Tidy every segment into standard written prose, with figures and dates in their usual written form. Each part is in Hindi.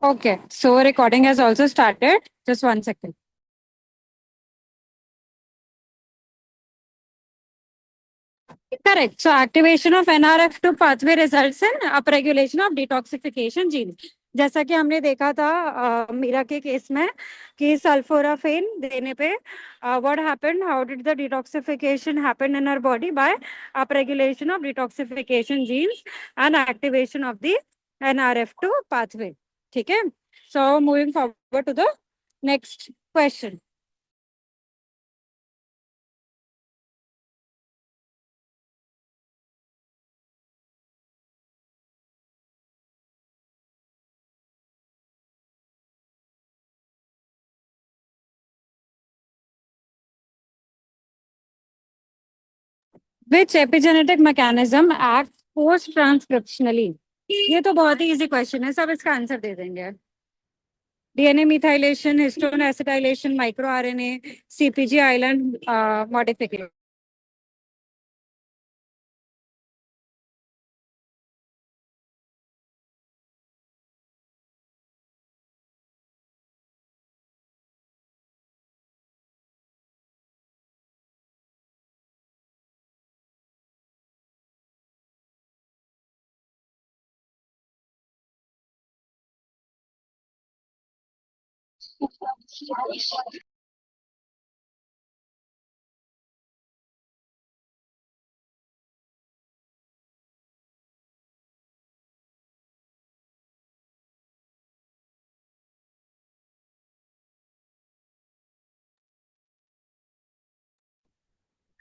Okay, so recording has also started. Just 1 second. Correct. So activation of NRF2 pathway results in upregulation of detoxification genes. जैसा कि हमने देखा था मीरा के केस में कि सल्फोराफेन देने पे what happened, how did the detoxification happen in our body by upregulation of detoxification genes and activation of the NRF2 pathway. ठीक है. So moving forward to the next question. Which epigenetic mechanism acts post transcriptionally? ये तो बहुत ही इजी क्वेश्चन है, सब इसका आंसर दे देंगे. DNA methylation, histone acetylation, micro RNA, सीपीजी island modification.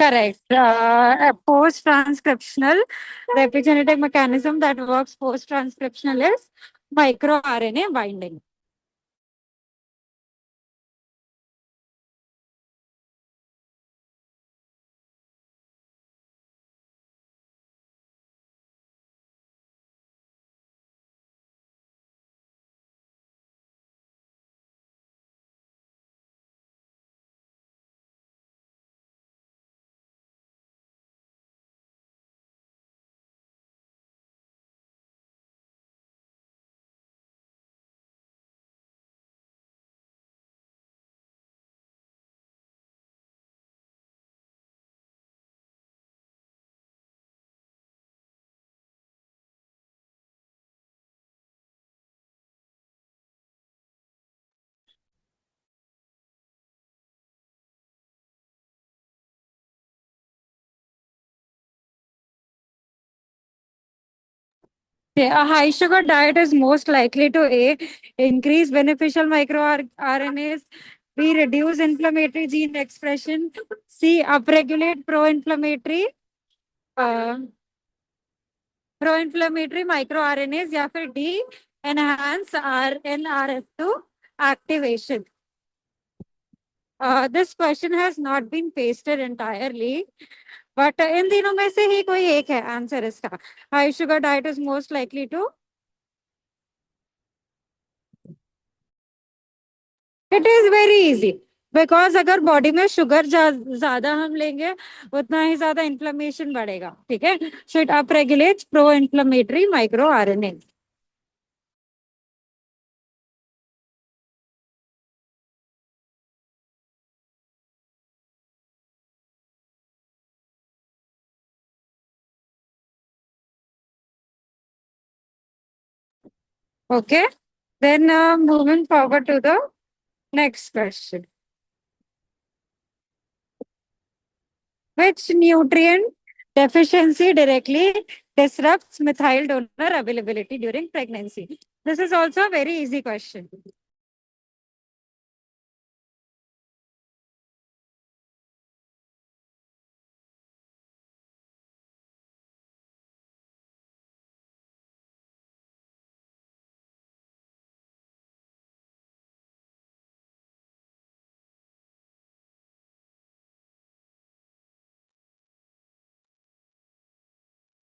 Correct. Post transcriptional, the epigenetic mechanism that works post transcriptional is micro RNA binding. Okay, a high sugar diet is most likely to A, increase beneficial RNAs, B, reduce inflammatory gene expression, C, upregulate uh, pro-inflammatory microRNAs, या फिर D, enhance RNRF2 activation. This question has not been pasted entirely, but इन तीनों में से ही कोई एक है आंसर इसका. High sugar diet is most likely to. It is very easy, because अगर बॉडी में शुगर ज्यादा हम लेंगे उतना ही ज्यादा इन्फ्लेमेशन बढ़ेगा. ठीक है. So it upregulates pro inflammatory micro RNA. Okay, then moving forward to the next question. Which nutrient deficiency directly disrupts methyl donor availability during pregnancy? This is also a very easy question.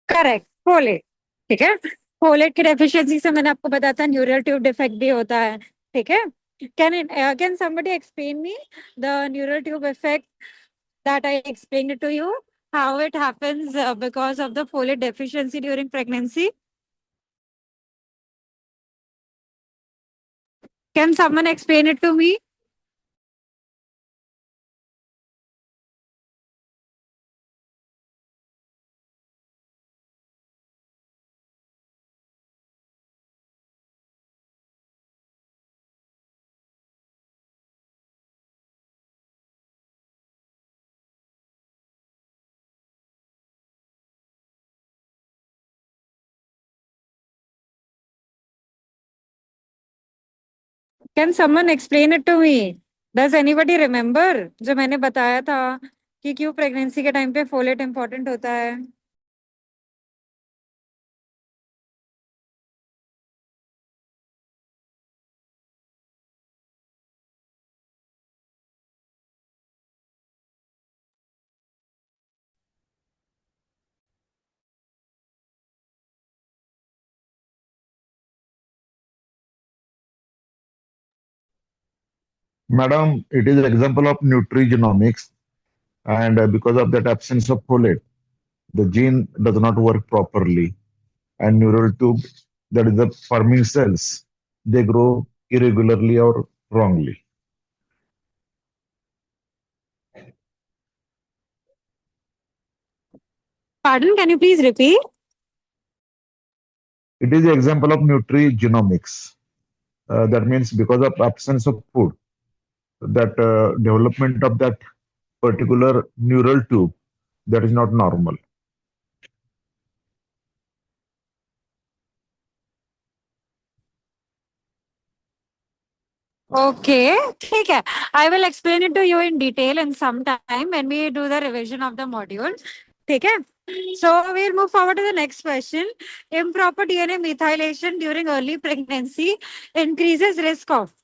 Correct, folate. ठीक है. फोलेट की डेफिशिएंसी से मैंने आपको बताया था न्यूरल ट्यूब डिफेक्ट भी होता है. ठीक है. Can somebody explain me the neural tube effect that I explained to you, how it happens because of the folate deficiency during pregnancy? Can someone explain it to me? Can someone explain it to me? Does anybody remember जो मैंने बताया था कि क्यों प्रेगनेंसी के टाइम पे फोलेट इंपॉर्टेंट होता है? Madam, it is an example of nutrigenomics, and because of that absence of folate, the gene does not work properly, and neural tube, that is the forming cells, they grow irregularly or wrongly. Pardon, can you please repeat? It is an example of nutrigenomics. That means because of absence of food, that development of that particular neural tube, that is not normal. Okay, ठीक है. I will explain it to you in detail in some time when we do the revision of the module. ठीक है? So we'll move forward to the next question. Improper DNA methylation during early pregnancy increases risk of.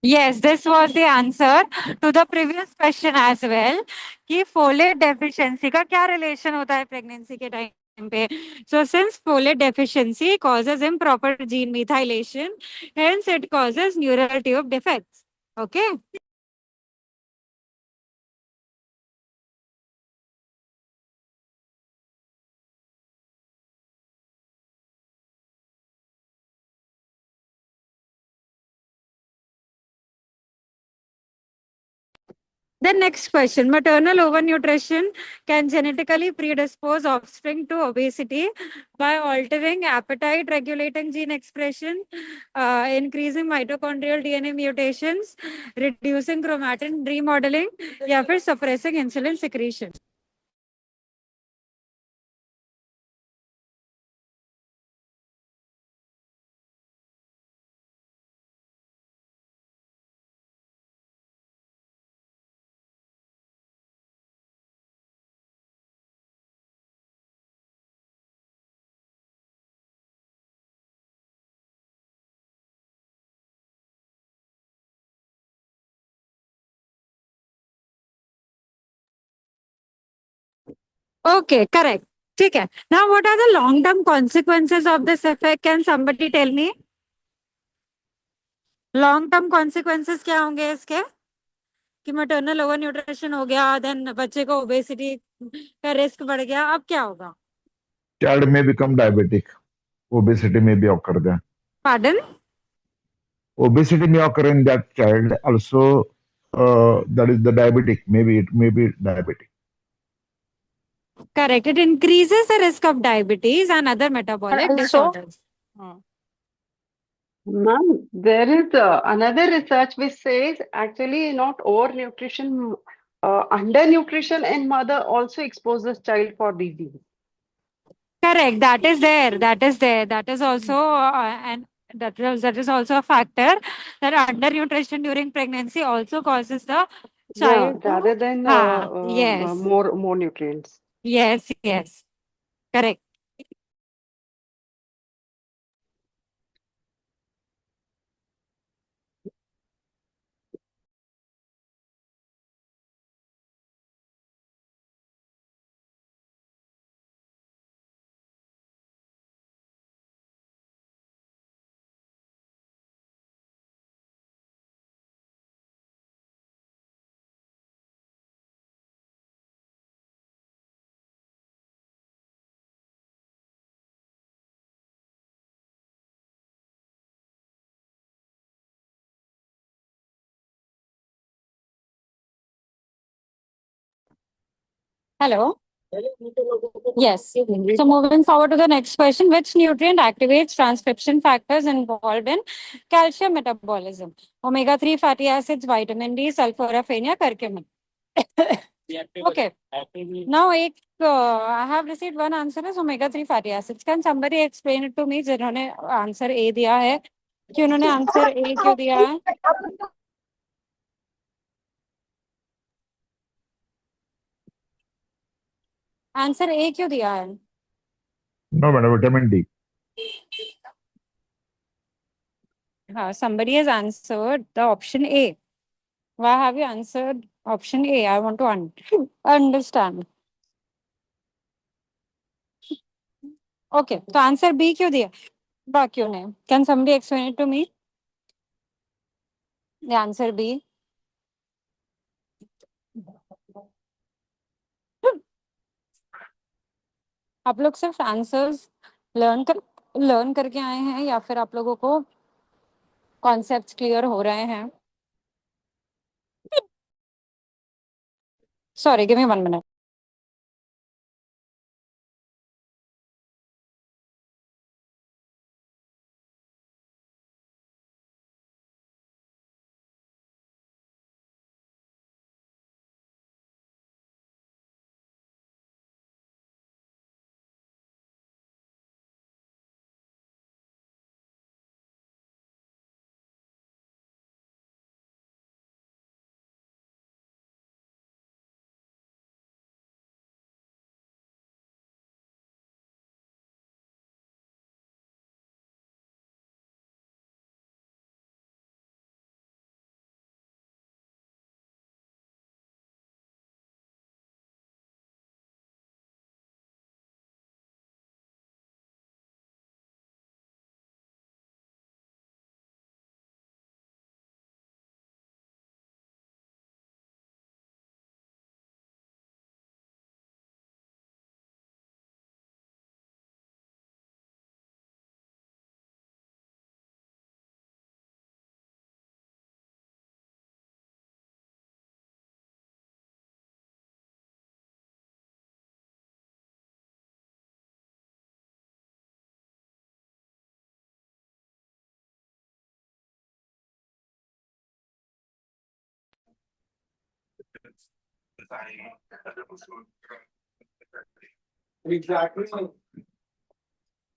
Yes, this was the answer to the previous question as well. कि folate deficiency का क्या relation होता है pregnancy के time पे? So since folate deficiency causes improper gene methylation, hence it causes neural tube defects. Okay. The next question, maternal overnutrition can genetically predispose offspring to obesity by altering appetite regulating gene expression, increasing mitochondrial DNA mutations, reducing chromatin remodeling, या फिर suppressing insulin secretion. Okay, correct. ठीक है. Now, what are the long-term consequences of this effect? Can somebody tell me? Long-term consequences क्या होंगे इसके? कि maternal overnutrition हो गया, then बच्चे को obesity का risk बढ़ गया, अब क्या होगा? Child may become diabetic. Obesity may be occur there. Pardon? Obesity may occur in that child. Also, that is the diabetic. Maybe it may be diabetic. Correct. It increases the risk of diabetes and other metabolic Also, disorders. ma'am, there is another research which says actually not overnutrition, undernutrition in mother also exposes child for disease. Correct. That is there. That is there. That is also and that is also a factor that undernutrition during pregnancy also causes the Yeah, child rather to. than Yes. more nutrients. Yes. Yes. Correct. Hello. Yes. So moving forward to the next question, which nutrient activates transcription factors involved in calcium metabolism? Omega-3 fatty acids, vitamin D, sulforaphane या curcumin? Okay. Now I have received one answer as omega-3 fatty acids. Can somebody explain it to me? जिन्होंने आंसर A दिया है कि उन्होंने आंसर A क्यों दिया है? आंसर A क्यों दिया है? No, madam, vitamin D. Somebody has answered the option A. Why have you answered option A? I want to understand. Okay, तो आंसर B क्यों दिया? क्यों नहीं? Can somebody explain it to me? The answer B. आप लोग सिर्फ आंसर्स लर्न करके आए हैं या फिर आप लोगों को कॉन्सेप्ट्स क्लियर हो रहे हैं? Sorry, give me 1 minute.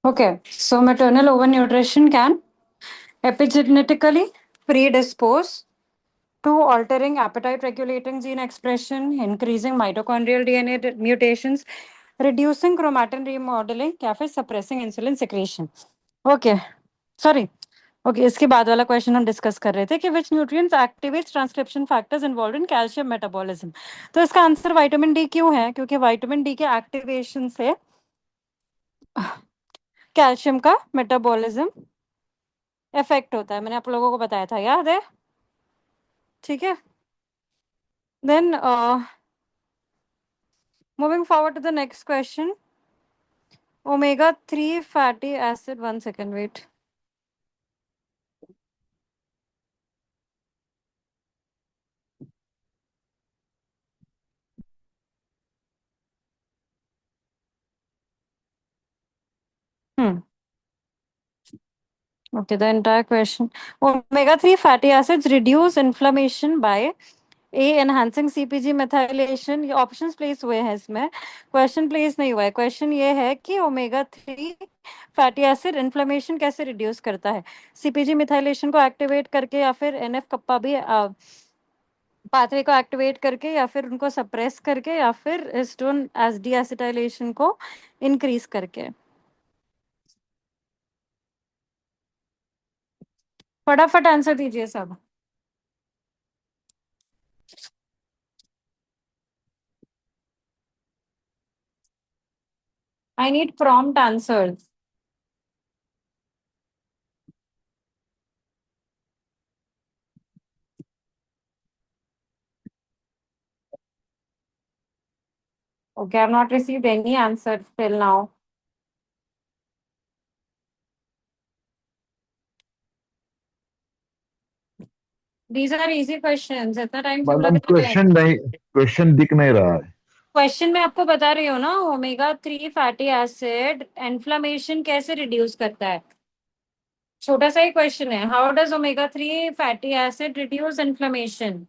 Okay, so maternal overnutrition can epigenetically predispose to altering appetite regulating gene expression, increasing mitochondrial DNA mutations, reducing chromatin remodeling या फिर suppressing insulin secretion. Okay, sorry. Okay, इसके बाद वाला क्वेश्चन हम डिस्कस कर रहे थे कि which nutrients activates transcription factors involved in calcium metabolism. तो इसका आंसर विटामिन डी क्यों है? क्योंकि विटामिन डी के एक्टिवेशन से कैल्शियम का मेटाबॉलिज्म इफेक्ट होता है. मैंने आप लोगों को बताया था, याद है? ठीक है. Then moving forward to the next question. Omega-3 fatty acid. 1 second, wait. Okay, the entire question. Omega-3 fatty acids reduce inflammation by A, enhancing CpG methylation. ये ऑप्शंस प्लेस हुए हैं इसमें, क्वेश्चन प्लेस नहीं हुआ है. क्वेश्चन ये है कि ओमेगा-3 फैटी एसिड इन्फ्लेमेशन कैसे रिड्यूस करता है? सीपीजी मिथाइलेशन को एक्टिवेट करके या फिर एनएफ कप्पा भी पाथवे को एक्टिवेट करके या फिर उनको सप्रेस करके या फिर हिस्टोन एस डीएसिटाइलेशन को इंक्रीज करके. फटाफट आंसर दीजिए सब. I need prompt answers. Okay, I've not received any answer till now. These are easy questions. इतना टाइम क्यों मैडम लग रहा है? क्वेश्चन दिख नहीं रहा है. क्वेश्चन में आपको बता रही हूँ ना, ओमेगा 3 फैटी एसिड इन्फ्लेमेशन कैसे रिड्यूस करता है। छोटा सा ही क्वेश्चन है, how does omega 3 fatty acid reduce inflammation.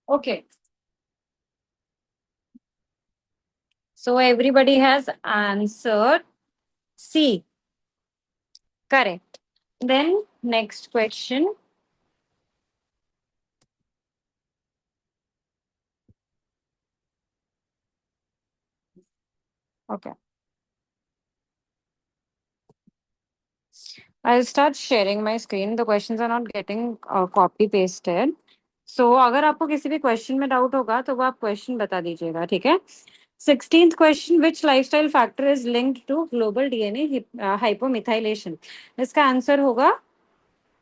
Okay, so everybody has answered C. Correct. Then next question. Okay. I'll start sharing my screen. The questions are not getting copy pasted. So अगर आपको किसी भी क्वेश्चन में डाउट होगा तो वो आप क्वेश्चन बता दीजिएगा, ठीक है। 16th question, which lifestyle factor is linked to global DNA hypomethylation. इसका आंसर होगा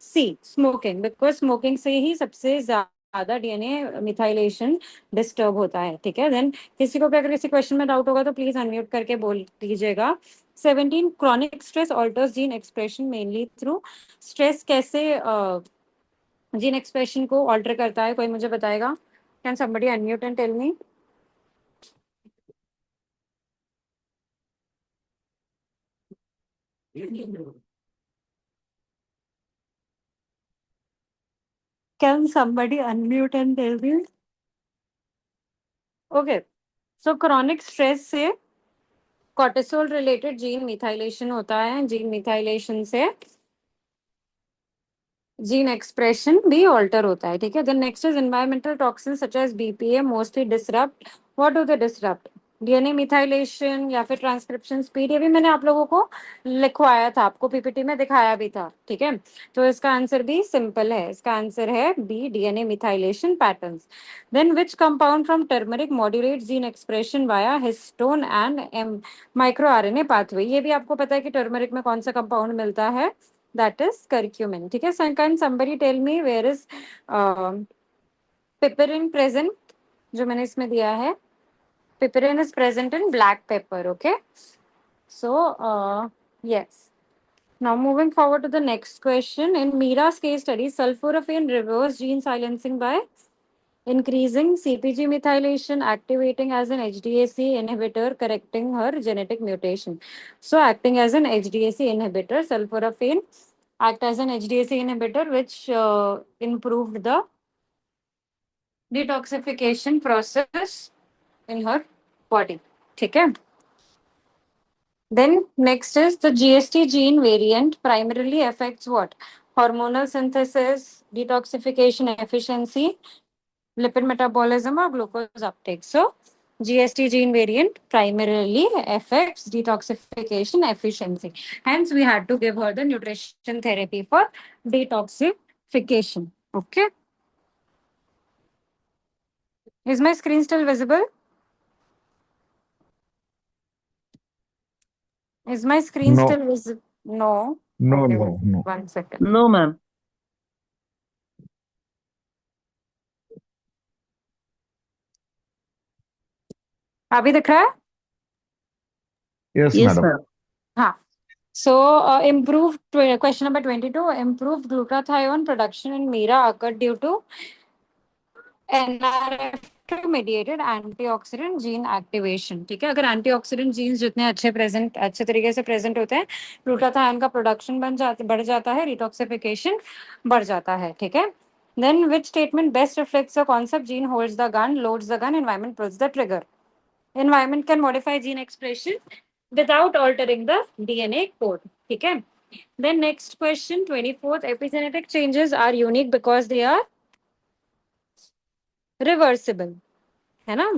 सी, स्मोकिंग, बिकॉज स्मोकिंग से ही सबसे ज्यादा डीएनए मिथाइलेशन डिस्टर्ब होता है, ठीक है। देन किसी को भी अगर किसी क्वेश्चन में डाउट होगा तो प्लीज अनम्यूट करके बोल दीजिएगा। 17, chronic stress alters gene expression mainly through. Stress कैसे जीन एक्सप्रेशन को ऑल्टर करता है, कोई मुझे बताएगा। Can somebody unmute and tell me. Can somebody unmute and tell me? Okay, so chronic stress से cortisol related जीन मिथाइलेशन होता है, जीन मिथाइलेशन से जीन एक्सप्रेशन भी ऑल्टर होता है, ठीक है। Then next is environmental toxin such as BPA mostly disrupt. What do they disrupt? DNA methylation या फिर ट्रांसक्रिप्शन स्पीड। ये भी मैंने आप लोगों को लिखवाया था, आपको पीपीटी में दिखाया भी था, ठीक है। तो इसका आंसर भी सिंपल है, इसका आंसर है B, DNA methylation patterns. Then which compound from turmeric modulate gene expression via histone and micro RNA pathway. ये भी आपको पता है कि टर्मरिक में कौन सा कंपाउंड मिलता है, that is curcumin, ठीक है। So can somebody tell me where is piperin present? जो मैंने इसमें दिया है, piperin is present in black pepper, okay. So yes, now moving forward to the next question. In Mira's case study, sulforaphane reverse gene silencing by increasing CpG methylation, activating as an HDAC inhibitor, correcting her genetic mutation. So acting as an HDAC inhibitor, sulforaphane act as an HDAC inhibitor, which improved the detoxification process in her body. ठीक है. Then next is the GST gene variant primarily affects what? Hormonal synthesis, detoxification efficiency, lipid metabolism or glucose uptake. So GST gene variant primarily affects detoxification efficiency. Hence, we had to give her the nutrition therapy for detoxification. Okay. Is my screen still visible? Is my screen No. still visible? No. No, Okay, no, no. 1 second. No, ma'am. अभी दिख रहा है? Yes, Yes, madam. ma'am. हाँ. So, improved question number 22. Improved glutathione production in Mira occurred due to NRF2 mediated antioxidant gene activation. ठीक है, अगर एंटीऑक्सीडेंट जीन्स जितने अच्छे तरीके से प्रेजेंट होते हैं, ग्लूटाथायोन का प्रोडक्शन बढ़ जाता है, डिटॉक्सिफिकेशन बढ़ जाता है, ठीक है। Then which statement best reflects the concept gene holds the gun, loads the gun, environment pulls the trigger? Environment can modify gene expression without altering the DNA code. ठीक है. Then next question, 24th, epigenetic changes are unique because they are reversible, है ना.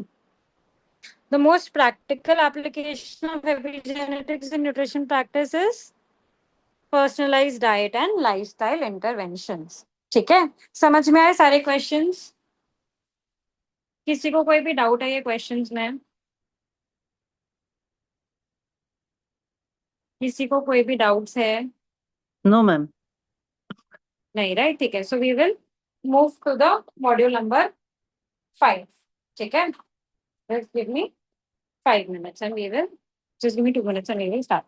The most practical application of epigenetics in nutrition practice is personalized diet and lifestyle interventions. ठीक है, समझ में आए सारे क्वेश्चंस? किसी को कोई भी डाउट है ये क्वेश्चंस में? किसी को कोई भी डाउट्स है? No, ma'am. नहीं, राइट, ठीक है. So we will move to the module number 5. ठीक है? Just give me 5 minutes and we will just give me 2 minutes and we will start.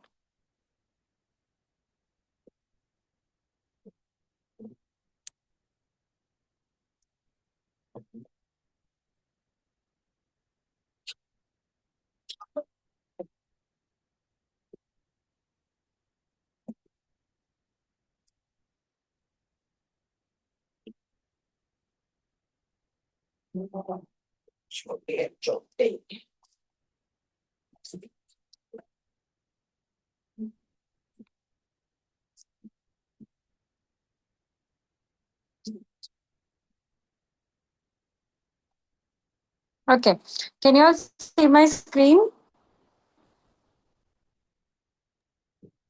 Okay, can you all see my screen?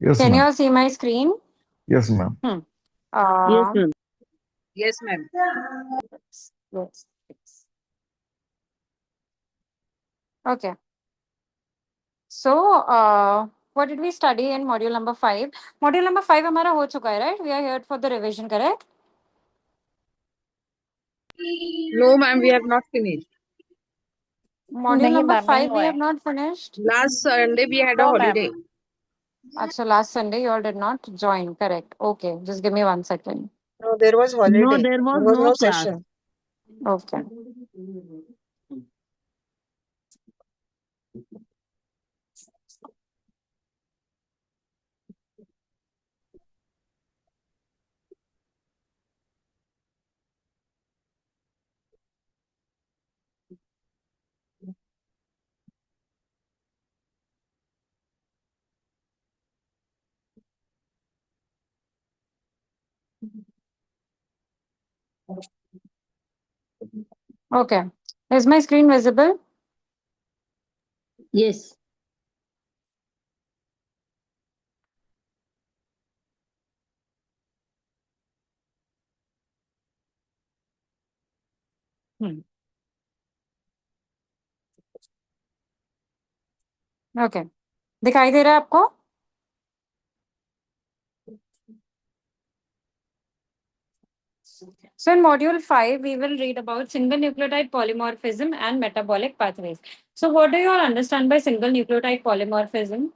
Yes, Can you ma'am. all see my screen? Yes, ma'am. Yes, Uh, ma'am. Yes, ma'am. yes, yes. Okay. So, what did we study in module number 5? Module number 5 हमारा हो चुका है, right? We are here for the revision, correct? No, ma'am, we have not finished. Module नहीं number मैम, 5 नहीं we हुआ have है। not finished. Last Sunday we had a No, ma'am. holiday. Actually, last Sunday you all did not join, correct? Okay, just give me 1 second. No, there was holiday. No, there was no no class. session. Okay. Okay. Is my screen visible? Yes. Okay. दिखाई दे रहा है आपको? So in module 5, we will read about single nucleotide polymorphism and metabolic pathways. So what do you all understand by single nucleotide polymorphism?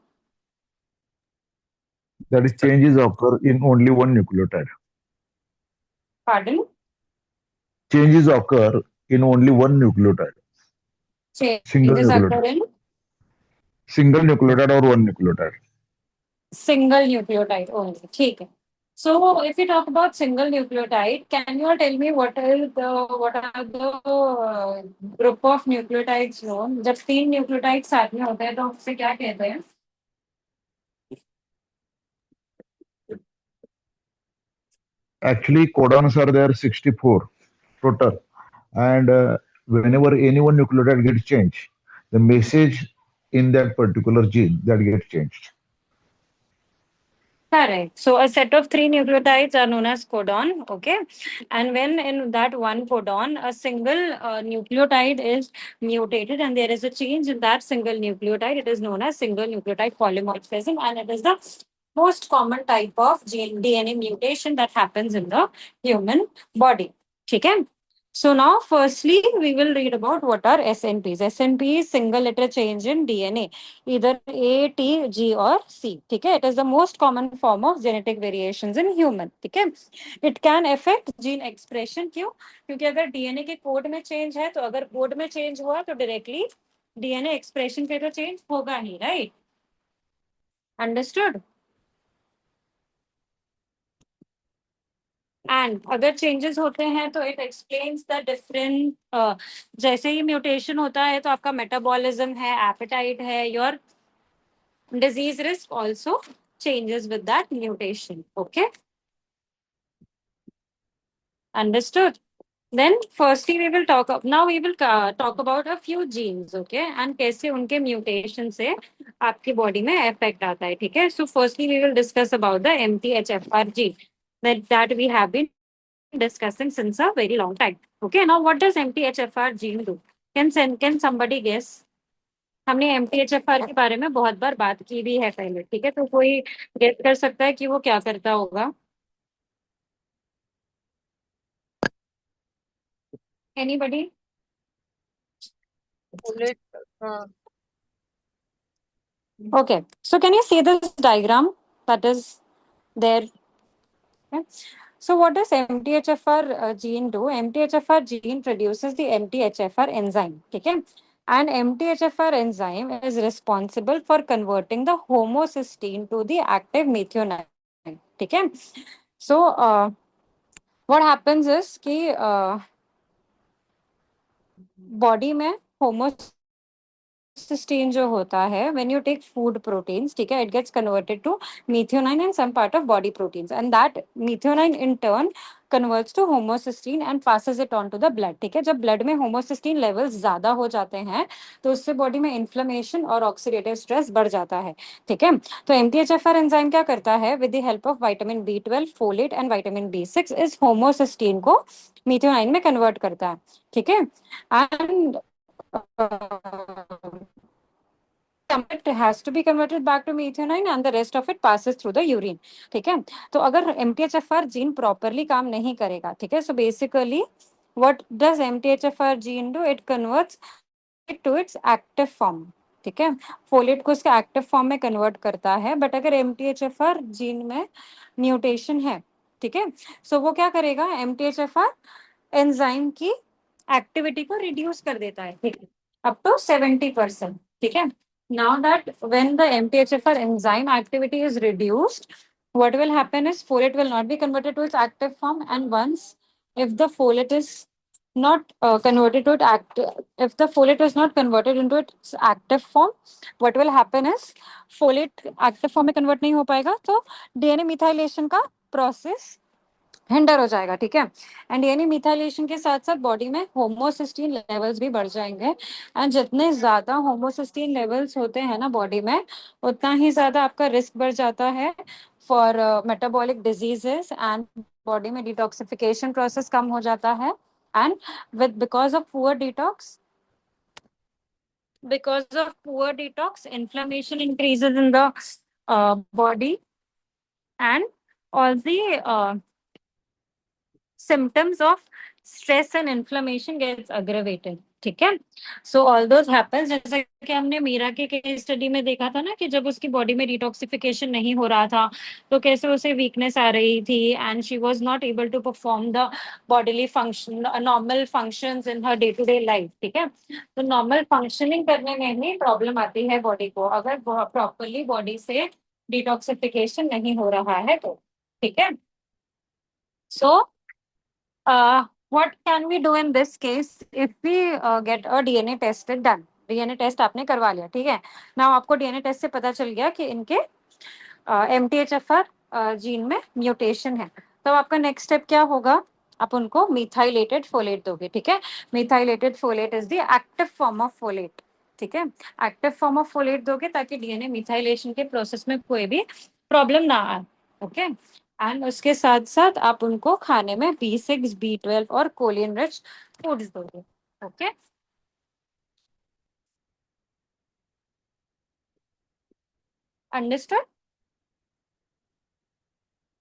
That is, changes occur in only one nucleotide. Pardon? Changes occur in only one nucleotide. Single Changes occur nucleotide. in Single nucleotide or one nucleotide. single nucleotide only. ठीक है. So if we talk about single nucleotide, can you all tell me what are the group of nucleotides known? जब 3 nucleotides साथ में होते हैं तो उसे क्या कहते हैं? Actually, codons are there 64 total. And whenever any one nucleotide gets changed, the message in that particular gene that gets changed. Correct. So a set of 3 nucleotides are known as codon. Okay. And when in that one codon, a single nucleotide is mutated and there is a change in that single nucleotide, it is known as single nucleotide polymorphism. And it is the most common type of DNA mutation that happens in the human body. Okay. So now, firstly, we will read about what are SNPs. SNP is single letter change in DNA, either A, T, G or C. Okay, it is the most common form of genetic variations in human. Okay, it can affect gene expression. क्यों? क्योंकि अगर DNA के कोड में change है, तो अगर कोड में change हुआ, तो directly DNA expression पे तो change होगा ही, right? Understood? एंड अगर चेंजेस होते हैं तो इट एक्सप्लेन्स द डिफरेंट जैसे ही म्यूटेशन होता है तो आपका मेटाबॉलिज्म है, एपेटाइट है, your disease risk also changes with that mutation. Okay, understood? Then firstly we will talk about a few genes. Okay, and कैसे उनके mutation से आपकी body में effect आता है. ठीक है? So firstly we will discuss about the MTHFR gene that we have been discussing since a very long time. Okay, now what does MTHFR gene do? Can somebody guess? हमने MTHFR के बारे में बहुत बार बात की भी है पहले. ठीक है, तो कोई गेस कर सकता है कि वो क्या करता होगा? Anybody? Folate, Okay, so can you see this diagram that is there? Okay. So what does MTHFR gene do? MTHFR gene produces the MTHFR enzyme. Okay. And MTHFR enzyme is responsible for converting the homocysteine to the active methionine. Okay. So what happens is कि body में homocysteine जो होता है, when you take food proteins, ठीक है, it gets converted to methionine and some part of body proteins, and that methionine in turn converts to homocysteine and passes it on to the blood. ठीक है, जब blood में homocysteine levels ज्यादा हो जाते हैं तो उससे body में inflammation और oxidative stress बढ़ जाता है. ठीक है, तो MTHFR enzyme क्या करता है, with the help of vitamin B12, folate and vitamin B6 इस homocysteine को methionine में convert करता है. ठीक है, and it has to be converted back to methionine and the rest of it passes through the urine. ठीक है, तो अगर MTHFR जीन प्रॉपरली काम नहीं करेगा, ठीक है, so basically what does MTHFR gene do? It converts it to its active form. ठीक है, फोलेट को उसके एक्टिव फॉर्म में कन्वर्ट करता है, बट अगर MTHFR जीन में म्यूटेशन है, ठीक है, सो वो क्या करेगा, MTHFR एंजाइम की एक्टिविटी को रिड्यूस कर देता है, ठीक है, अप टू 70%. ठीक है, now that when the MTHFR enzyme activity is reduced, what will happen is folate will not be converted to its active form, and once if the folate is not converted to if the folate is not converted into its active form, what will happen is folate active form में convert नहीं हो पाएगा, तो DNA methylation का process हिंडर हो जाएगा. ठीक है, एंड डीएनए मिथाइलेशन के साथ साथ बॉडी में होमोसिस्टीन लेवल्स भी बढ़ जाएंगे, एंड जितने ज्यादा होमोसिस्टीन लेवल्स होते हैं ना बॉडी में, उतना ही ज्यादा आपका रिस्क बढ़ जाता है for metabolic diseases, and body में डिटॉक्सिफिकेशन प्रोसेस कम हो जाता है, and with because of poor detox inflammation increases in the body, and all the symptoms of stress and inflammation gets aggravated. ठीक है, so all those happens, जैसे कि हमने मीरा के केस स्टडी में देखा था ना कि जब उसकी बॉडी में डिटॉक्सिफिकेशन नहीं हो रहा था तो कैसे उसे वीकनेस आ रही थी, and she was not able to perform the bodily function normal functions in her day to day life. ठीक है, तो नॉर्मल फंक्शनिंग करने में भी प्रॉब्लम आती है बॉडी को अगर प्रॉपरली बॉडी से डिटॉक्सिफिकेशन नहीं हो रहा है तो. ठीक है, so what can we do in this case if we get a DNA test done? DNA test आपने करवा लिया, ठीक है, नाउ आपको DNA टेस्ट से पता चल गया कि इनके MTHFR जीन में म्यूटेशन है, तो आपका नेक्स्ट स्टेप क्या होगा, आप उनको मिथाइलेटेड फोलेट दोगे. ठीक है, methylated folate is the active form of folate. ठीक है, एक्टिव फॉर्म ऑफ फोलेट दोगे ताकि डीएनए मिथाइलेशन के प्रोसेस में कोई भी प्रॉब्लम ना आए. ओके, एंड उसके साथ साथ आप उनको खाने में B6, B12 और कोलिन रिच फूड्स दोगे. Okay, understood?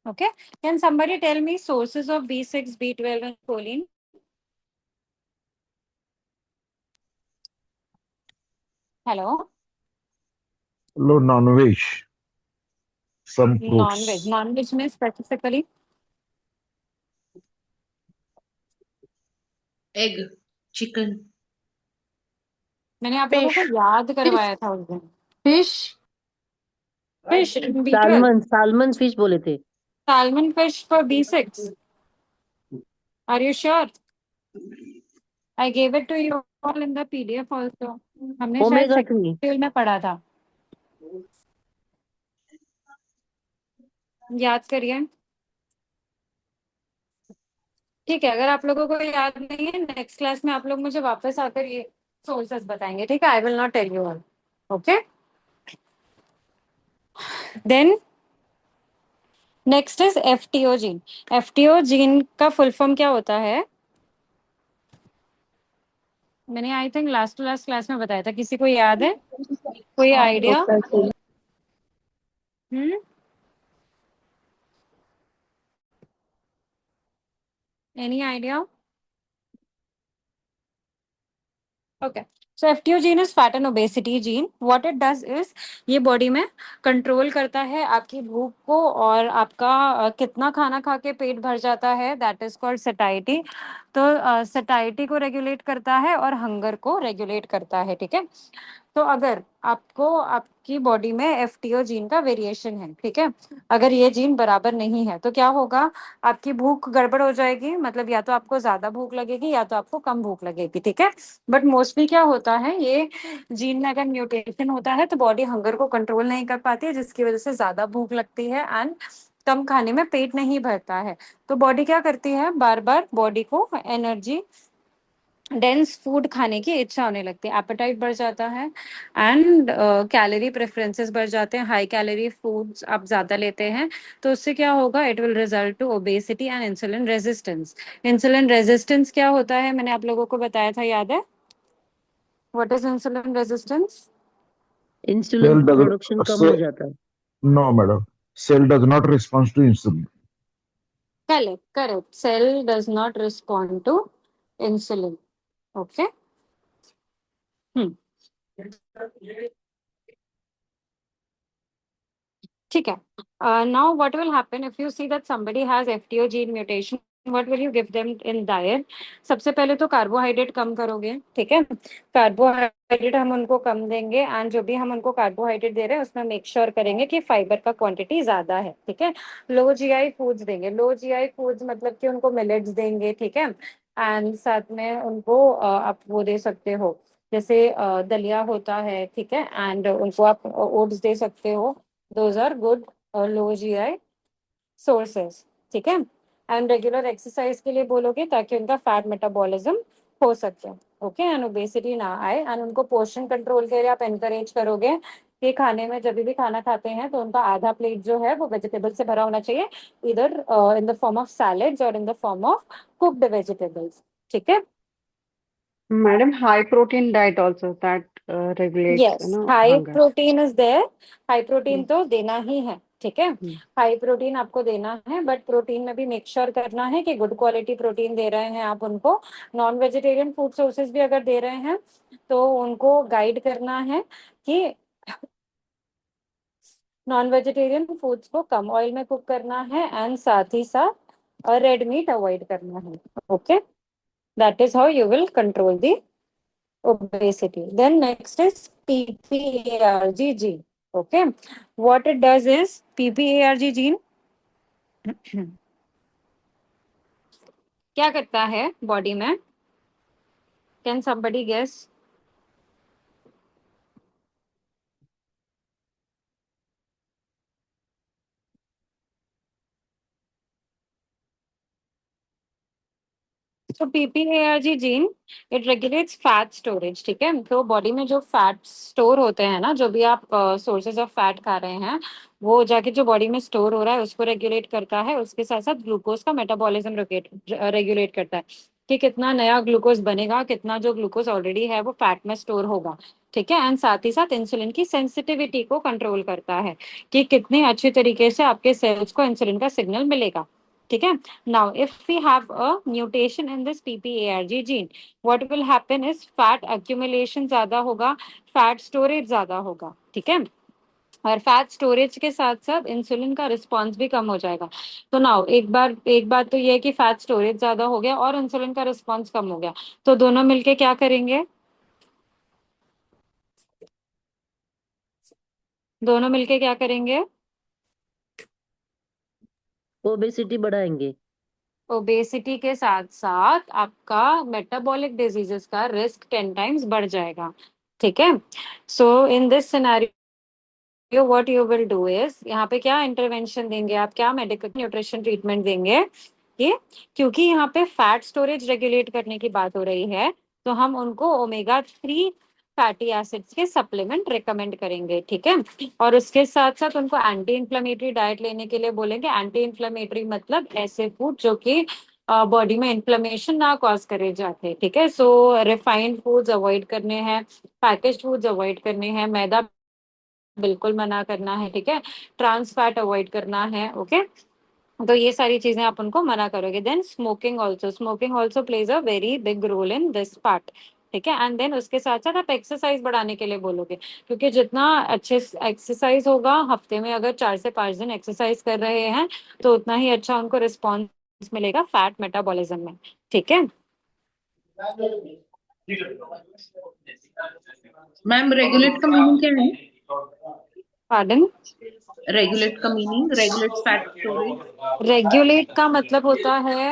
Okay, can somebody tell me sources of B6, B12 and choline? Hello? Low non-veg, some fruits. Non-veg. Non-veg में specifically egg, chicken, मैंने आप लोगों को Fish. याद करवाया था उस दिन. Fish Fish, B12. Salmon fish बोले थे. Salmon fish for B6. Are you sure? I gave it to you all in the PDF also. हमने शायद ओमेगा second 3. module में पढ़ा था. याद करिए. ठीक है, अगर आप लोगों को याद नहीं है नेक्स्ट क्लास में आप लोग मुझे वापस आकर ये सोर्सेस बताएंगे. ठीक है, I will not tell you all. Okay, then next is FTO gene. FTO gene का फुल फॉर्म क्या होता है, मैंने I think last to last class में बताया था, किसी को याद है, कोई idea? Any idea? Okay. So FTO gene is fat and obesity gene. What it does is ये बॉडी में कंट्रोल करता है आपकी भूख को और आपका कितना खाना खा के पेट भर जाता है. That is called satiety. तो सटाइटी को रेगुलेट करता है और हंगर को रेगुलेट करता है. ठीक है. तो अगर आपको आपकी बॉडी में एफटीओ जीन का वेरिएशन है, ठीक है, अगर ये जीन बराबर नहीं है तो क्या होगा, आपकी भूख गड़बड़ हो जाएगी. मतलब या तो आपको ज्यादा भूख लगेगी या तो आपको कम भूख लगेगी. ठीक है. बट मोस्टली क्या होता है, ये जीन में अगर म्यूटेशन होता है तो बॉडी हंगर को कंट्रोल नहीं कर पाती है, जिसकी वजह से ज्यादा भूख लगती है एंड कम खाने में पेट नहीं भरता है. तो बॉडी क्या करती है, बार बार बॉडी को एनर्जी डेंस फूड खाने की इच्छा होने लगती है, एपेटाइट बढ़ जाता है एंड कैलोरी प्रेफरेंसेस बढ़ जाते हैं. हाई कैलोरी फूड्स आप ज्यादा लेते हैं तो उससे क्या होगा, it will result to obesity and insulin resistance. Insulin resistance क्या होता है, मैंने आप लोगों को बताया था, याद है? What is insulin resistance? Insulin Cell doesn't, production कम हो cell, जाता है. no, madam. Cell does not respond to insulin. Correct, correct. Cell does not respond to insulin. Okay. ठीक है. Now what will happen if you see that somebody has FTO gene mutation, what will you give them in diet? सबसे पहले तो कार्बोहाइड्रेट कम करोगे. ठीक है. कार्बोहाइड्रेट हम उनको कम देंगे एंड जो भी हम उनको कार्बोहाइड्रेट दे रहे हैं उसमें मेक श्योर करेंगे कि फाइबर का क्वांटिटी ज्यादा है. ठीक है. लो जीआई फूड्स देंगे. लो जीआई फूड्स मतलब कि उनको मिलेट्स देंगे. ठीक है. एंड साथ में उनको आप वो दे सकते हो, जैसे दलिया होता है. ठीक है. एंड उनको आप ओट्स दे सकते हो. those are good low GI sources. ठीक है. एंड रेगुलर एक्सरसाइज के लिए बोलोगे ताकि उनका फैट मेटाबॉलिज्म हो सके. ओके. एंड ओबेसिटी ना आए. एंड उनको पोर्शन कंट्रोल के लिए आप एनकरेज करोगे कि खाने में जब भी खाना खाते हैं तो उनका आधा प्लेट जो है वो वेजिटेबल से भरा होना चाहिए, इधर in the form of salads और in the form of cooked vegetables. ठीक है. Madam, high protein diet also that regulates, yes, high hunger. Protein is there. High protein Hmm. तो देना ही है. ठीक है. Hmm. हाई प्रोटीन आपको देना है, बट प्रोटीन में भी मेक श्योर करना है कि गुड क्वालिटी प्रोटीन दे रहे हैं आप उनको. नॉन वेजिटेरियन फूड सोर्सेज भी अगर दे रहे हैं तो उनको गाइड करना है कि नॉन वेजिटेरियन फूड्स को कम ऑयल में कुक करना है एंड साथ ही साथ रेड मीट अवॉइड करना है. Okay. That is how you will control the obesity. Then next is PPARG gene. Okay. What it does is PPARG gene क्या करता है बॉडी में? Can somebody guess? तो PPARG gene it regulates fat storage. ठीक है. तो बॉडी में जो फैट स्टोर होते हैं ना, जो भी आप सोर्सेज ऑफ फैट खा रहे हैं वो जाके जो बॉडी में स्टोर हो रहा है उसको रेगुलेट करता है. उसके साथ साथ ग्लूकोज का मेटाबॉलिज्म रेगुलेट करता है कि कितना नया ग्लूकोज बनेगा, कितना जो ग्लूकोज ऑलरेडी है वो फैट में स्टोर होगा. ठीक है. एंड साथ ही साथ इंसुलिन की सेंसिटिविटी को कंट्रोल करता है कि कितने अच्छे तरीके से आपके सेल्स को इंसुलिन का सिग्नल मिलेगा. ठीक है. Now, if we have a mutation in this PPARG gene, what will happen is fat accumulation ज्यादा होगा, फैट स्टोरेज ज्यादा होगा. ठीक है. और फैट स्टोरेज के साथ साथ इंसुलिन का रिस्पॉन्स भी कम हो जाएगा. तो नाउ एक बात तो ये है कि फैट स्टोरेज ज्यादा हो गया और इंसुलिन का रिस्पॉन्स कम हो गया, तो दोनों मिलके क्या करेंगे? दोनों मिलके क्या करेंगे? ओबेसिटी बढ़ाएंगे. ओबेसिटी के साथ साथ आपका मेटाबॉलिक डिजीजेस का रिस्क 10 टाइम्स बढ़ जाएगा. ठीक है. So in this scenario what you will do is, यहाँ पे क्या इंटरवेंशन देंगे आप, क्या मेडिकल न्यूट्रिशन ट्रीटमेंट देंगे कि क्योंकि यहाँ पे फैट स्टोरेज रेगुलेट करने की बात हो रही है तो हम उनको ओमेगा 3 फैटी एसिड्स के सप्लीमेंट रिकमेंड करेंगे. ठीक है. और उसके साथ साथ उनको एंटी इन्फ्लेमेटरी डाइट लेने के लिए बोलेंगे. एंटी इन्फ्लेमेटरी मतलब ऐसे फूड जो कि बॉडी में इन्फ्लेमेशन ना कॉज करे जाते. ठीक है. सो रिफाइंड फूड्स अवॉइड करने हैं, पैकेज्ड फूड्स अवॉइड करने हैं, मैदा बिल्कुल मना करना है. ठीक है. ट्रांस फैट अवॉइड करना है. ओके. तो ये सारी चीजें आप उनको मना करोगे. Then smoking also plays a very big role in this part. ठीक है। एंड देन उसके साथ साथ आप एक्सरसाइज बढ़ाने के लिए बोलोगे, क्योंकि जितना अच्छे एक्सरसाइज होगा, हफ्ते में अगर 4 से 5 दिन एक्सरसाइज कर रहे हैं तो उतना ही अच्छा उनको रिस्पॉन्स मिलेगा फैट मेटाबॉलिज्म में, ठीक है। मैम रेगुलेट का मीनिंग क्या है? पार्डन? रेगुलेट का meaning, regulate fat storage. Regulate का मतलब होता है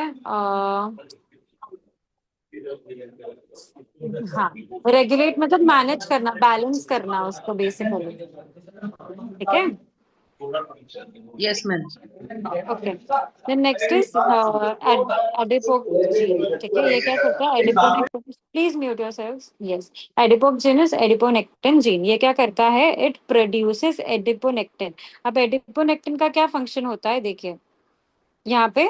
हाँ, रेगुलेट मतलब मैनेज करना, बैलेंस करना उसको बेसिकली, ठीक है। Yes ma'am. Okay, then next is adipogene, ठीक है। ये क्या करता है? Adiponectin, please mute yourselves, yes. Adipogene is adiponectin gene. ये क्या करता है? It produces adiponectin. अब एडिपोनेक्टिन का क्या फंक्शन होता है, देखिए यहाँ पे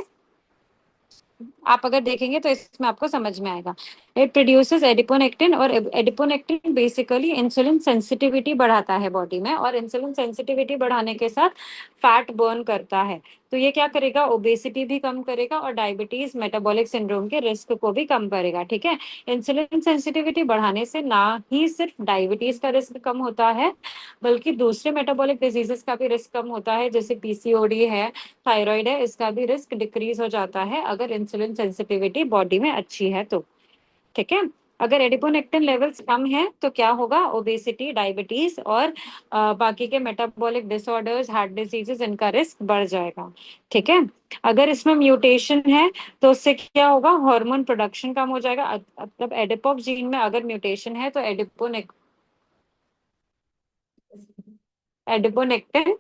आप अगर देखेंगे तो इसमें आपको समझ में आएगा। इट प्रोड्यूसेस एडिपोनेक्टिन, और एडिपोनेक्टिन बेसिकली इंसुलिन सेंसिटिविटी बढ़ाता है बॉडी में, और इंसुलिन सेंसिटिविटी बढ़ाने के साथ फैट बर्न करता है। तो ये क्या करेगा? ओबेसिटी भी कम करेगा और डायबिटीज मेटाबॉलिक सिंड्रोम के रिस्क को भी कम करेगा, ठीक है। इंसुलिन सेंसिटिविटी बढ़ाने से ना ही सिर्फ डायबिटीज का रिस्क कम होता है, बल्कि दूसरे मेटाबॉलिक डिजीजेस का भी रिस्क कम होता है, जैसे पीसीओडी है, थायराइड है, इसका भी रिस्क डिक्रीज हो जाता है अगर इंसुलिन सेंसिटिविटी बॉडी में अच्छी है तो, ठीक है। अगर एडिपोनेक्टिन लेवल्स कम है तो क्या होगा? ओबेसिटी, डायबिटीज और बाकी के मेटाबॉलिक डिसऑर्डर्स, हार्ट डिजीजेस, इनका रिस्क बढ़ जाएगा, ठीक है। अगर इसमें म्यूटेशन है तो उससे क्या होगा? हार्मोन प्रोडक्शन कम हो जाएगा। मतलब एडिपोक जीन में अगर म्यूटेशन है तो एडिपोनेक्टिन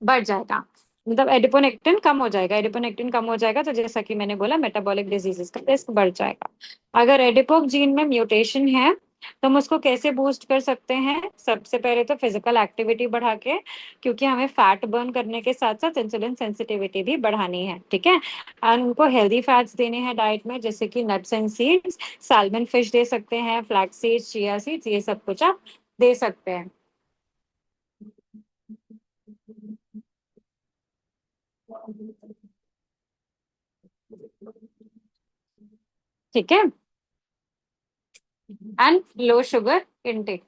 बढ़ जाएगा, मतलब एडिपोनेक्टिन कम हो जाएगा। एडिपोनेक्टिन कम हो जाएगा तो जैसा कि मैंने बोला, मेटाबॉलिक डिजीजेस का रिस्क बढ़ जाएगा। अगर एडिपोक जीन में म्यूटेशन है तो हम उसको कैसे बूस्ट कर सकते हैं? सबसे पहले तो फिजिकल एक्टिविटी बढ़ा के, क्योंकि हमें फैट बर्न करने के साथ साथ इंसुलिन सेंसिटिविटी भी बढ़ानी है, ठीक है। और उनको हेल्दी फैट्स देने हैं डाइट में, जैसे कि nuts and seeds, salmon fish दे सकते हैं, फ्लैक्स सीड्स, चिया सीड्स, ये सब कुछ आप दे सकते हैं, ठीक है। And low sugar intake,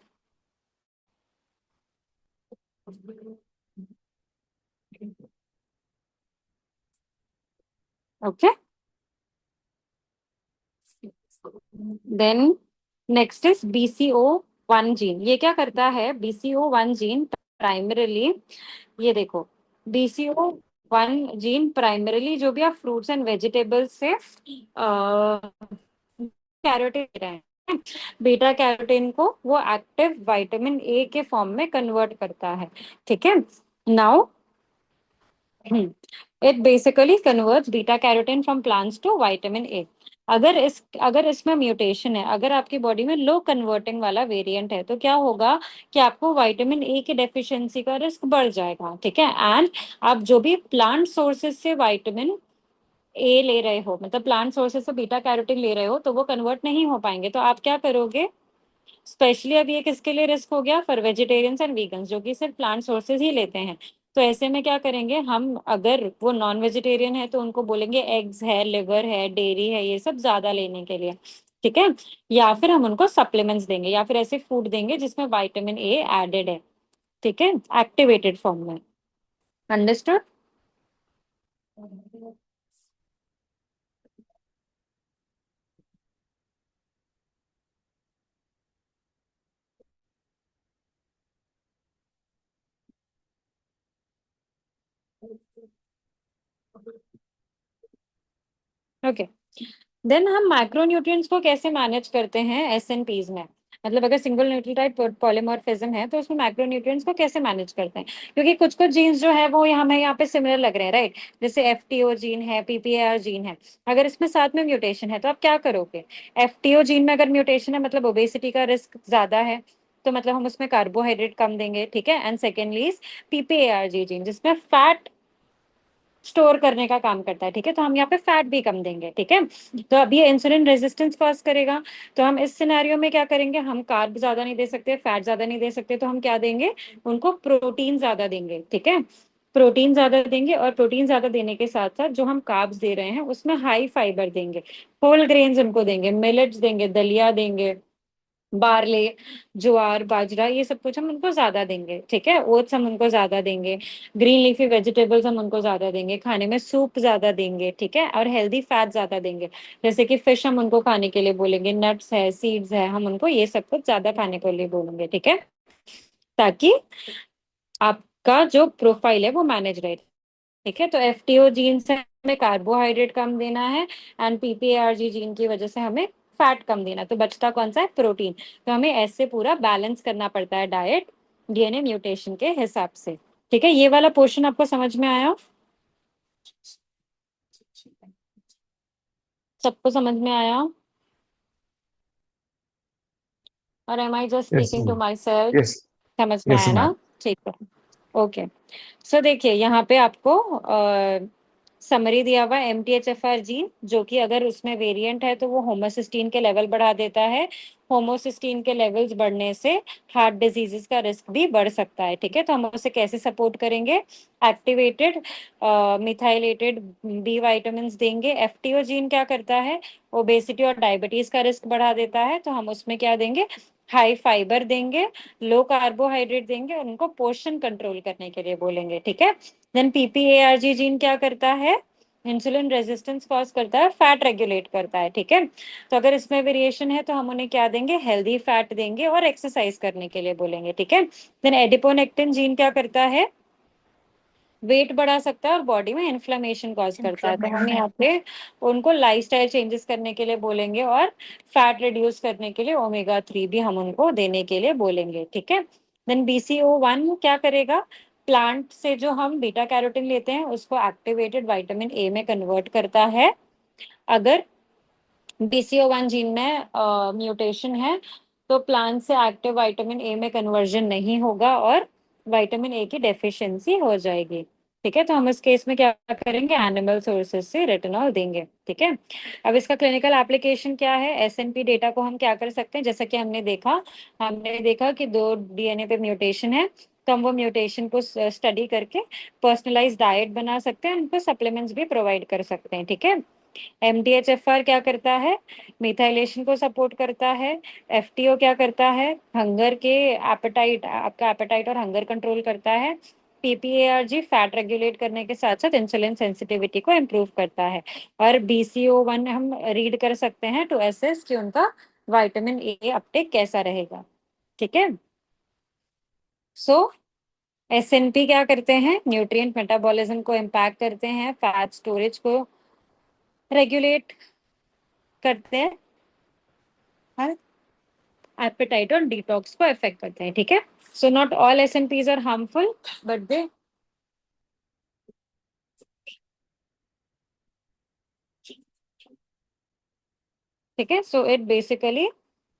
okay. Then next is BCO1 gene. ये क्या करता है? BCO1 जीन प्राइमरीली, ये देखो, BCO1 जीन प्राइमरीली जो भी आप फ्रूट्स एंड वेजिटेबल्स से कैरोटीन ले रहे हैं, बीटा कैरोटीन को वो एक्टिव विटामिन ए के फॉर्म में कन्वर्ट करता है, ठीक है। Now it basically converts beta carotene from plants to vitamin A. अगर इसमें म्यूटेशन है, अगर आपकी बॉडी में लो कन्वर्टिंग वाला वेरिएंट है, तो क्या होगा कि आपको विटामिन ए की डेफिशिएंसी का रिस्क बढ़ जाएगा, ठीक है। एंड आप जो भी प्लांट सोर्सेज से विटामिन ए ले रहे हो, मतलब प्लांट सोर्सेज से बीटा कैरोटीन ले रहे हो, तो वो कन्वर्ट नहीं हो पाएंगे। तो आप क्या करोगे? स्पेशली अब ये किसके लिए रिस्क हो गया? फॉर वेजिटेरियंस एंड वीगन्स, जो कि सिर्फ प्लांट सोर्सेज ही लेते हैं। तो ऐसे में क्या करेंगे हम? अगर वो नॉन वेजिटेरियन है तो उनको बोलेंगे एग्स है, लिवर है, डेयरी है, ये सब ज्यादा लेने के लिए, ठीक है। या फिर हम उनको सप्लीमेंट्स देंगे, या फिर ऐसे फूड देंगे जिसमें विटामिन ए एडेड है, ठीक है, एक्टिवेटेड फॉर्म में। अंडरस्टूड? ओके, देन हम माइक्रोन्यूट्रिएंट्स को कैसे मैनेज करते हैं SNPs में? मतलब अगर सिंगल न्यूक्लियोटाइड पॉलीमॉर्फिज्म है तो उसमें माइक्रोन्यूट्रिएंट्स को कैसे मैनेज करते हैं? क्योंकि कुछ कुछ जीन्स जो है वो हमें यहाँ पे सिमिलर लग रहे हैं, राइट? जैसे FTO जीन है, PPAR जीन है। अगर इसमें साथ में म्यूटेशन है तो आप क्या करोगे? FTO जीन में अगर म्यूटेशन है मतलब ओबेसिटी का रिस्क ज्यादा है, तो मतलब हम उसमें कार्बोहाइड्रेट कम देंगे, ठीक है। एंड सेकेंडली PPAR जीन जिसमें फैट स्टोर करने का काम करता है, ठीक है, तो हम यहाँ पे फैट भी कम देंगे, ठीक है। तो अब ये इंसुलिन रेजिस्टेंस कॉज करेगा, तो हम इस सिनेरियो में क्या करेंगे? हम कार्ब ज्यादा नहीं दे सकते, फैट ज्यादा नहीं दे सकते, तो हम क्या देंगे? उनको प्रोटीन ज्यादा देंगे, ठीक है। प्रोटीन ज्यादा देंगे, और प्रोटीन ज्यादा देने के साथ साथ जो हम कार्ब्स दे रहे हैं उसमें हाई फाइबर देंगे, होल ग्रेन्स उनको देंगे, मिलेट्स देंगे, दलिया देंगे, बार्ले, ज्वार, बाजरा, ये सब कुछ हम उनको ज्यादा देंगे, ठीक है। ओट्स हम उनको ज्यादा देंगे, ग्रीन लीफी वेजिटेबल्स हम उनको ज्यादा देंगे, खाने में सूप ज्यादा देंगे, ठीक है, और हेल्दी फैट ज्यादा देंगे। जैसे कि फिश हम उनको खाने के लिए बोलेंगे, नट्स है, सीड्स है, हम उनको ये सब कुछ ज्यादा खाने के लिए बोलेंगे, ठीक है, ताकि आपका जो प्रोफाइल है वो मैनेज रहे, ठीक है। तो एफटीओ जीन से हमें कार्बोहाइड्रेट कम देना है, एंड पीपीआरजी जीन की वजह से हमें फैट कम देना, तो बचता कौन सा है, प्रोटीन। तो हमें ऐसे पूरा बैलेंस करना पड़ता है डाइट डीएनए म्यूटेशन के हिसाब से, ठीक है। ये वाला पोर्शन आपको समझ में आया, सबको समझ में आया, और am I just Yes, speaking to myself? yes, समझ में yes, आया ma'am. ना, ठीक है, ओके। सो देखिए यहाँ पे आपको समरी दिया हुआ MTHFR जीन, जो कि अगर उसमें वेरिएंट है तो वो होमोसिस्टीन के लेवल बढ़ा देता है। होमोसिस्टीन के लेवल्स बढ़ने से हार्ट डिजीजेस का रिस्क भी बढ़ सकता है, ठीक है। तो हम उसे कैसे सपोर्ट करेंगे, एक्टिवेटेड मिथाइलेटेड बी विटामिन देंगे। एफटीओ जीन क्या करता है, ओबेसिटी और डायबिटीज का रिस्क बढ़ा देता है, तो हम उसमें क्या देंगे, हाई फाइबर देंगे, लो कार्बोहाइड्रेट देंगे, और उनको पोर्शन कंट्रोल करने के लिए बोलेंगे, ठीक है। देन पीपीएआरजी जीन क्या करता है, इंसुलिन रेजिस्टेंस कॉज करता है, फैट रेगुलेट करता है, ठीक है। तो अगर इसमें वेरिएशन है तो हम उन्हें क्या देंगे, हेल्दी फैट देंगे और एक्सरसाइज करने के लिए बोलेंगे, ठीक है। देन एडिपोनेक्टिन जीन क्या करता है, वेट बढ़ा सकता है और बॉडी में इन्फ्लेमेशन कॉज करता है, तो हम यहाँ पे उनको लाइफस्टाइल चेंजेस करने के लिए बोलेंगे, और फैट रिड्यूस करने के लिए ओमेगा 3 भी हम उनको देने के लिए बोलेंगे, ठीक है। देन BCO1 क्या करेगा, प्लांट से जो हम बीटा कैरोटीन लेते हैं उसको एक्टिवेटेड विटामिन ए में कन्वर्ट करता है। अगर BCO1 जीन में म्यूटेशन है तो प्लांट से एक्टिव विटामिन ए में कन्वर्जन नहीं होगा और विटामिन ए की डेफिशिएंसी हो जाएगी, ठीक है। तो हम इस केस में क्या करेंगे, एनिमल सोर्सेज से रेटिनॉल देंगे, ठीक है। अब इसका क्लिनिकल एप्लीकेशन क्या है, SNP डेटा को हम क्या कर सकते हैं, जैसा कि हमने देखा कि 2 डीएनए पे म्यूटेशन है, तो हम वो म्यूटेशन को स्टडी करके पर्सनलाइज डाइट बना सकते हैं, उनको सप्लीमेंट्स भी प्रोवाइड कर सकते हैं, ठीक है। MTHFR क्या करता है, मिथाइलेशन को सपोर्ट करता है। FTO क्या करता है, हंगर के एपेटाइट, आपका एपेटाइट और हंगर कंट्रोल करता है। PPARG फैट रेगुलेट करने के साथ साथ इंसुलिन सेंसिटिविटी को इम्प्रूव करता है। और BCO1 हम रीड कर सकते हैं टू एसेस कि उनका विटामिन ए अपटेक कैसा रहेगा, ठीक है। सो SNP क्या करते हैं, न्यूट्रिएंट मेटाबॉलिज्म को इम्पैक्ट करते हैं, फैट स्टोरेज को रेगुलेट करते हैं, एपेटाइट और डिटॉक्स को इफेक्ट करते हैं, ठीक है। So not all SNPs are harmful but they, ठीक है। So it basically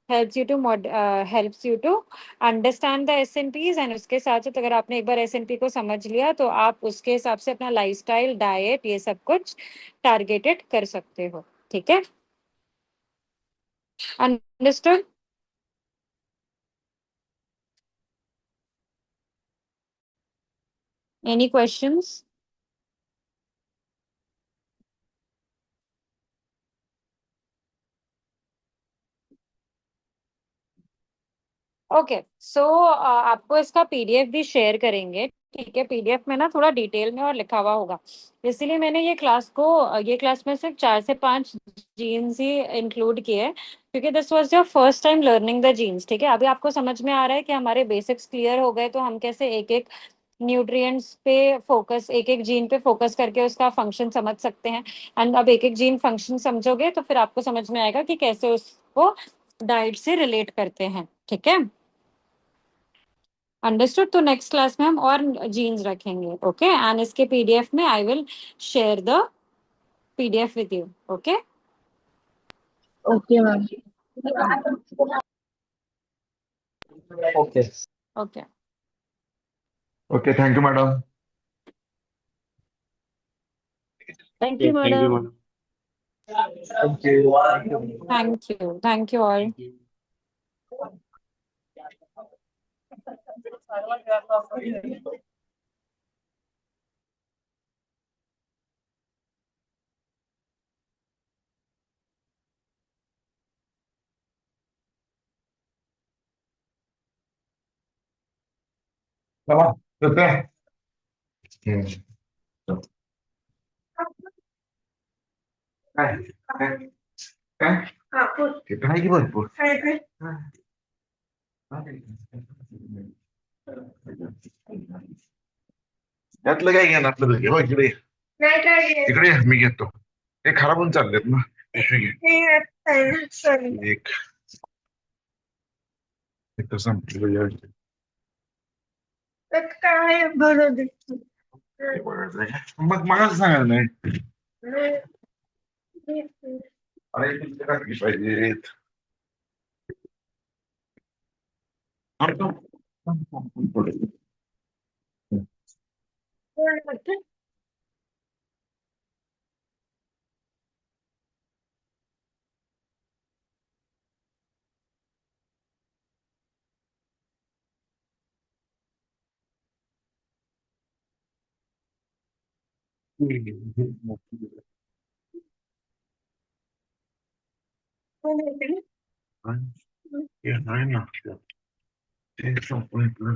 helps you to understand the SNPs, and उसके साथ साथ अगर आपने एक बार SNP को समझ लिया तो आप उसके हिसाब से अपना लाइफस्टाइल, डाइट, ये सब कुछ टारगेटेड कर सकते हो, ठीक है। अंडरस्टूड? Any questions? ओके, सो आपको इसका PDF भी शेयर करेंगे, ठीक है। PDF में ना थोड़ा डिटेल में और लिखा हुआ होगा, इसीलिए मैंने ये क्लास में सिर्फ 4 से 5 जीन्स ही इंक्लूड किए हैं, क्योंकि this was your first time learning the genes, ठीक है। अभी आपको समझ में आ रहा है कि हमारे बेसिक्स क्लियर हो गए, तो हम कैसे एक एक न्यूट्रिएंट्स पे फोकस, एक एक जीन पे फोकस करके उसका फंक्शन समझ सकते हैं। एंड अब एक एक जीन फंक्शन समझोगे तो फिर आपको समझ में आएगा कि कैसे उसको डाइट से रिलेट करते हैं, ठीक है। अंडरस्टूड? तो नेक्स्ट क्लास में हम और जीन्स रखेंगे, ओके। एंड इसके PDF में I will share the PDF with you, okay. Okay, ma'am. Okay. Okay, Okay, thank you, madam. Thank you, Thank you, madam. madam. Thank you. Thank you all. Thank you. चला येते. काय काय काय तिथं आहे की भरपूर. त्यातलं काय घ्या आपलं घे बघ इकडे ये. इकडे ये, मी घेतो. ते खराब होऊन चाललेत ना पिशवी घे. एक इथं संपलं काय बरं हे बघायचं आहे का? मग मला सांगायला नाही. अरे तुमच्या टाकली पाहिजेत. अरे तो- हे नाही ना ते संपलं इथलं.